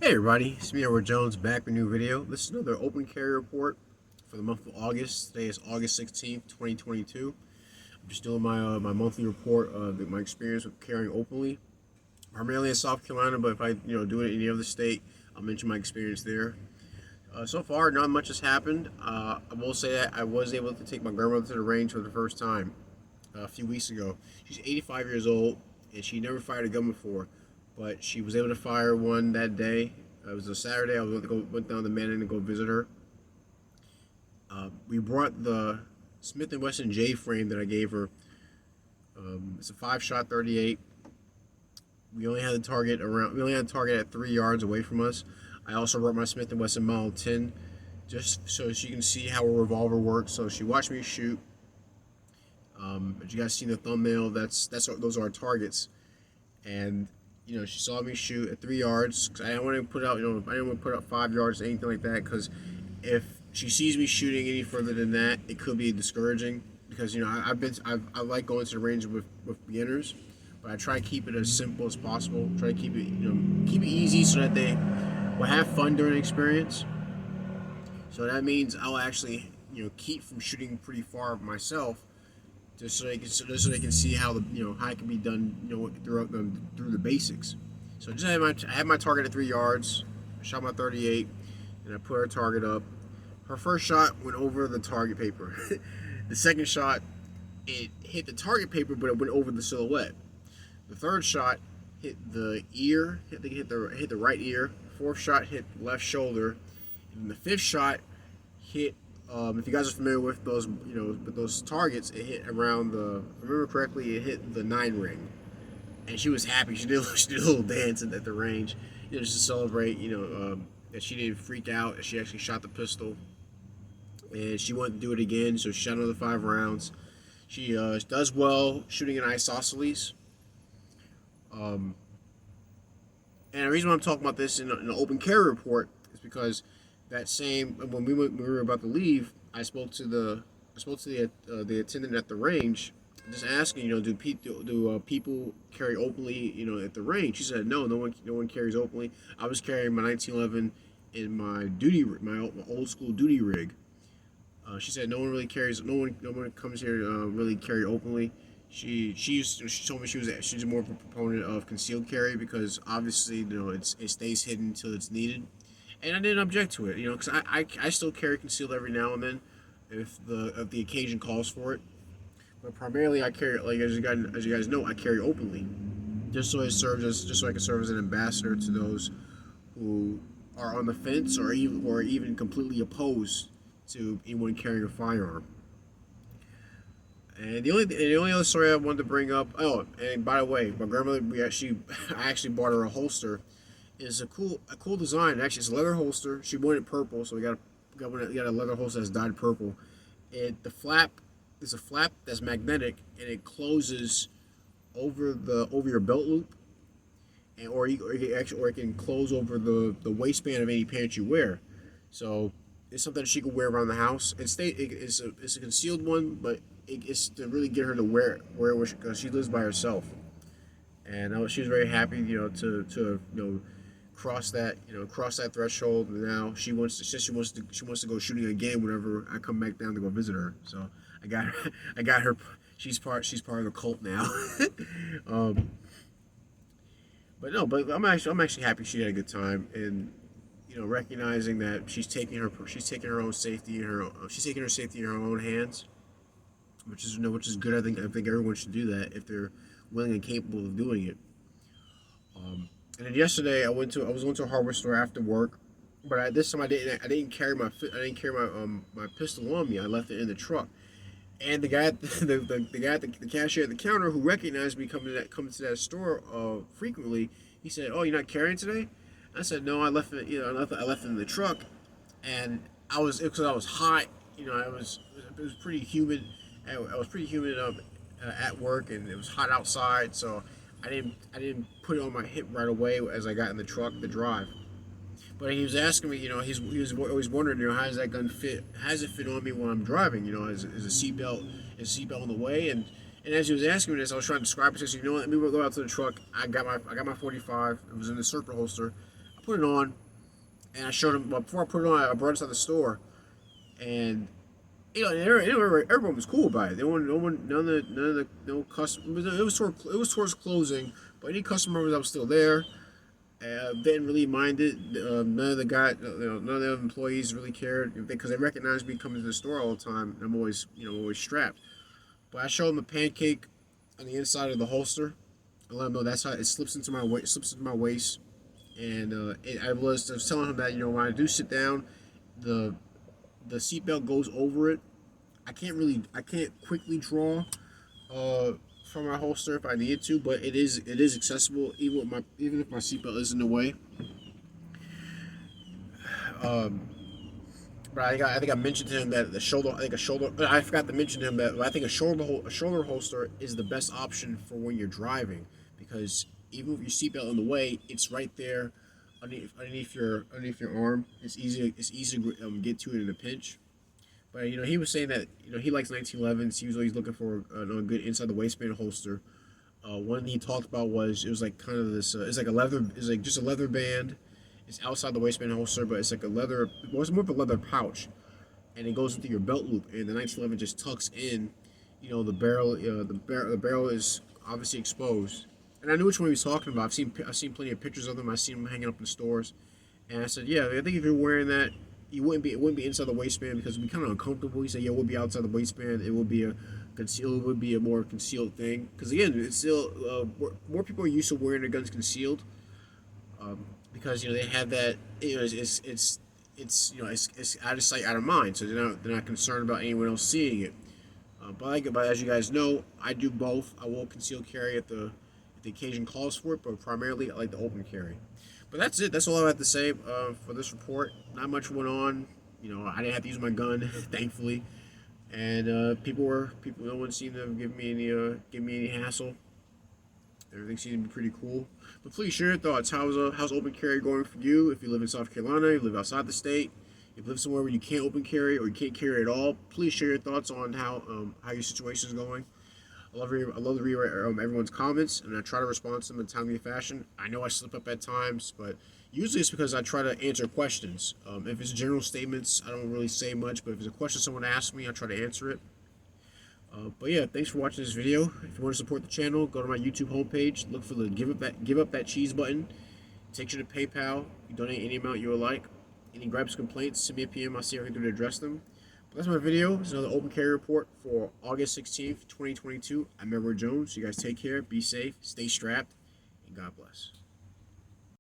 Hey everybody, it's me Edward Jones back with a new video. This is another open carry report for the month of August. Today is August 16th, 2022. I'm just doing my monthly report of my experience with carrying openly, primarily in South Carolina, but if I do it in any other state, I'll mention my experience there. So far, not much has happened. I will say that I was able to take my grandmother to the range for the first time a few weeks ago. She's 85 years old and she never fired a gun before, but she was able to fire one that day. It was a Saturday. I went down to Manning to go visit her. We brought the Smith and Wesson J frame that I gave her. It's a 5-shot 38. We only had the target around. We only had the target at 3 yards away from us. I also brought my Smith and Wesson Model 10, just so she can see how a revolver works. So she watched me shoot. As you guys see in the thumbnail, those are our targets, and she saw me shoot at 3 yards. Cause I didn't want to put out, I didn't want to put up 5 yards or anything like that. Because if she sees me shooting any further than that, it could be discouraging. Because I like going to the range with beginners, but I try to keep it as simple as possible. Try to keep it keep it easy so that they will have fun during the experience. So that means I'll actually keep from shooting pretty far myself, just so they can see how how it can be done through the basics. So I had my target at 3 yards. I shot my 38, and I put her target up. Her first shot went over the target paper. The second shot, it hit the target paper, but it went over the silhouette. The third shot hit the ear, hit the right ear. Fourth shot hit left shoulder, and the fifth shot hit. If you guys are familiar with those, with those targets, it hit around the. If I remember correctly, it hit the 9 ring, and she was happy. She did a little dance at the range, just to celebrate, that she didn't freak out. That she actually shot the pistol, and she wanted to do it again. So she shot another 5 rounds. She does well shooting an isosceles. And the reason why I'm talking about this in an open carry report is because that same when we were about to leave, I spoke to the attendant at the range, just asking, do people carry openly, at the range? She said no one carries openly. I was carrying my 1911 in my old school duty rig. She said no one really carries, no one comes here really carry openly. She told me she's more of a proponent of concealed carry because obviously it stays hidden until it's needed, and I didn't object to it, because I still carry concealed every now and then if the occasion calls for it, but primarily I carry, like, as you guys know, I carry openly, just so I can serve as an ambassador to those who are on the fence or even completely opposed to anyone carrying a firearm. And the only other story I wanted to bring up. Oh, and by the way, my grandmother, I actually bought her a holster. It's a cool design. Actually, it's a leather holster. She wanted purple, so we got a leather holster that's dyed purple. The flap is a flap that's magnetic, and it closes over your belt loop, and or it can close over the waistband of any pants you wear. So it's something she can wear around the house. It's a concealed one, but it's to really get her to wear it because she lives by herself, and she was very happy, to cross that threshold. And now she wants to go shooting again whenever I come back down to go visit her. So I got her. She's part of the cult now. um, but I'm actually happy she had a good time, and recognizing that she's taking her own safety in she's taking her safety in her own hands, which is good. I think everyone should do that if they're willing and capable of doing it. And then yesterday I was going to a hardware store after work, but this time I didn't carry my pistol on me. I left it in the truck. And the guy the cashier at the counter, who recognized me coming to that store frequently, he said, "Oh, you're not carrying today?" I said, "No, I left it. I left it in the truck." And because I was hot. It was pretty humid. I was pretty humid at work, and it was hot outside, so I didn't put it on my hip right away as I got in the truck to drive. But he was asking me, he was always wondering, how does that gun fit? How does it fit on me when I'm driving? Is a seatbelt in the way? And as he was asking me this, I was trying to describe it. So, let me go out to the truck. I got my 45. It was in the circle holster. put it on, and I showed him. But before I put it on, I brought it to the store, and everyone was cool about it. No one, none of the no customers. It was towards closing, but any customers that was still there, didn't really mind it. None of the none of the employees really cared because they recognized me coming to the store all the time. And I'm always, always strapped. But I showed them a pancake on the inside of the holster. I let them know that's how it slips into my waist. And I was telling him that when I do sit down, the seatbelt goes over it. I can't quickly draw from my holster if I need to, but it is accessible even if my seatbelt is in the way. But I think I mentioned to him that the shoulder. I forgot to mention to him that I think a shoulder holster is the best option for when you're driving, because even with your seatbelt in the way, it's right there underneath your arm. It's easy to get to it in a pinch. But he was saying that he likes 1911s. He was always looking for a good inside the waistband holster. One he talked about was it was like kind of this. It's like just a leather band. It's outside the waistband holster, but it's like a leather. Well, it's more of a leather pouch, and it goes into your belt loop. And the 1911 just tucks in. The barrel. The barrel is obviously exposed. And I knew which one he was talking about. I've seen plenty of pictures of them. I've seen them hanging up in stores. And I said, yeah, I think if you're wearing that, it wouldn't be inside the waistband because it'd be kind of uncomfortable. He said, yeah, it would be outside the waistband. It would be a more concealed thing. Because again, it's still more people are used to wearing their guns concealed. Because they have that. It's out of sight, out of mind. So they're not concerned about anyone else seeing it. But as you guys know, I do both. I will conceal carry if the occasion calls for it, but primarily I like the open carry. But that's it. That's all I have to say for this report. Not much went on. I didn't have to use my gun, thankfully, and no one seemed to give me any hassle. Everything seemed to be pretty cool. But please share your thoughts. How's open carry going for you? If you live in South Carolina, you live outside the state, if you live somewhere where you can't open carry or you can't carry at all, please share your thoughts on how your situation is going. I love to read everyone's comments, and I try to respond to them in a timely fashion. I know I slip up at times, but usually it's because I try to answer questions. If it's general statements, I don't really say much, but if it's a question someone asks me, I try to answer it. But yeah, thanks for watching this video. If you want to support the channel, go to my YouTube homepage, look for the give up that cheese button. It takes you to PayPal. You donate any amount you would like. Any gripes, complaints, send me a PM. I'll see if I can do to address them. But that's my video. This is another open carry report for August 16th, 2022. I'm Edward Jones. You guys take care, be safe, stay strapped, and God bless.